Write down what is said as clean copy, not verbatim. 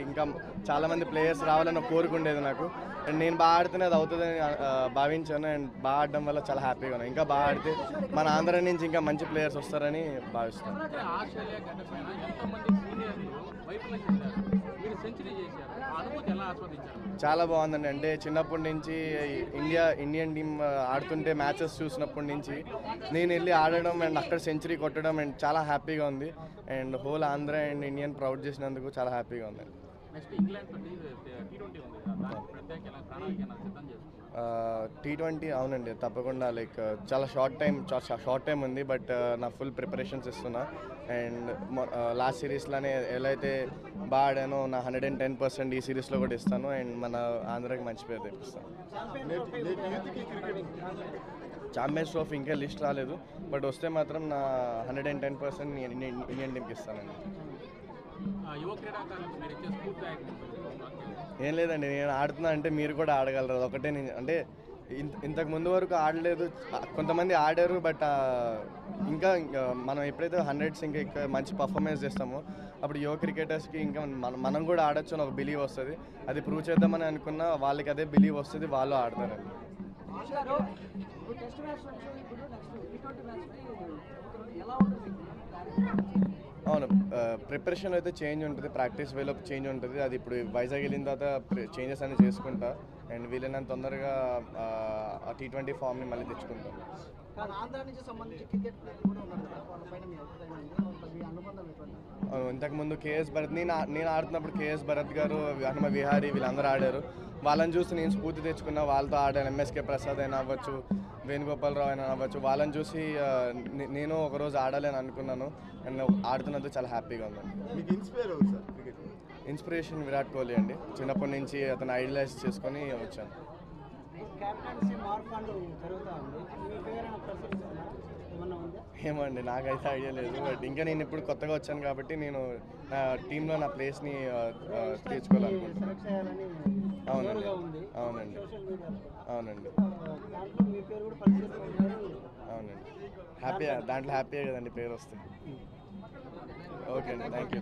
ఇంకా చాలామంది ప్లేయర్స్ రావాలని కోరుకుండేది నాకు. అండ్ నేను బాగా ఆడితేనే అది అవుతుందని భావించాను. అండ్ బాగా ఆడడం వల్ల చాలా హ్యాపీగా ఉన్నాను. ఇంకా బాగా ఆడితే మన ఆంధ్ర నుంచి ఇంకా మంచి ప్లేయర్స్ వస్తారని భావిస్తాను. చాలా బాగుందండి. అంటే చిన్నప్పటి నుంచి ఇండియన్ టీమ్ ఆడుతుంటే మ్యాచెస్ చూసినప్పటి నుంచి నేను వెళ్ళి ఆడడం అండ్ అక్కడ సెంచరీ కొట్టడం అండ్ చాలా హ్యాపీగా ఉంది. And whole Andhra and Indian proud చేసినందుకు చాలా హ్యాపీగా ఉంది. T20 అవునండి, తప్పకుండా. లైక్ చాలా షార్ట్ టైం ఉంది. బట్ నా ఫుల్ ప్రిపరేషన్స్ ఇస్తున్నా. అండ్ లాస్ట్ సిరీస్లోనే ఎలా అయితే బాగా ఆడానో నా 110% ఈ సిరీస్లో కూడా ఇస్తాను. అండ్ మన ఆంధ్రాకి మంచి పేరు తెప్పిస్తాను. ఛాంపియన్స్ ట్రోఫీ ఇంకా లిస్ట్ రాలేదు. బట్ వస్తే మాత్రం నా 110% ఇండియన్ టీంకి ఇస్తానండి. ఏం లేదండి, నేను ఆడుతున్నా అంటే మీరు కూడా ఆడగలరు. ఒకటే నేను అంటే ఇంతకు ముందు వరకు ఆడలేదు. కొంతమంది ఆడారు. బట్ ఇంకా మనం ఎప్పుడైతే 100s ఇంకా మంచి పర్ఫార్మెన్స్ చేస్తామో అప్పుడు యువ క్రికెటర్స్కి ఇంకా మనం కూడా ఆడొచ్చు అని ఒక బిలీవ్ వస్తుంది. అది ప్రూవ్ చేద్దామని అనుకున్నా వాళ్ళకి అదే బిలీవ్ వస్తుంది, వాళ్ళు ఆడతారండి. అవును, ప్రిపరేషన్ అయితే చేంజ్ ఉంటుంది, ప్రాక్టీస్ వేలో చేంజ్ ఉంటుంది. అది ఇప్పుడు వైజాగ్ వెళ్ళిన తర్వాత చేంజెస్ అన్ని చేసుకుంటా. అండ్ వీలైనంత తొందరగా ఆ T20 ఫామ్ని మళ్ళీ తెచ్చుకుంటాం. ఇంతకుముందు కేఎస్ భరత్, నేను ఆడుతున్నప్పుడు కేఎస్ భరత్ గారు, హనుమ విహారీ వీళ్ళందరూ ఆడారు. వాళ్ళని చూసి నేను స్ఫూర్తి తెచ్చుకున్నా, వాళ్ళతో ఆడాను. ఎంఎస్కే ప్రసాద్ అయినా అవ్వచ్చు, వేణుగోపాలరావు అయినా అవ్వచ్చు. వాళ్ళని చూసి నేను ఒకరోజు ఆడాలి అని అనుకున్నాను. అండ్ ఆడుతున్నందుకు చాలా హ్యాపీగా ఉందండి. ఇన్స్పిరేషన్ విరాట్ కోహ్లీ అండి. చిన్నప్పటి నుంచి అతను ఐడలైజ్ చేసుకొని వచ్చాను. ఏమో అండి, నాకైతే ఐడియా లేదు. బట్ ఇంకా నేను ఇప్పుడు కొత్తగా వచ్చాను కాబట్టి నేను నా టీంలో నా ప్లేస్ని తీర్చుకోవాలనుకుంటున్నాను. అవునండి, అవునండి, అవునండి, అవునండి. దాంట్లో హ్యాపీయే కదండి పేరు వస్తుంది. ఓకే అండి, థ్యాంక్ యూ.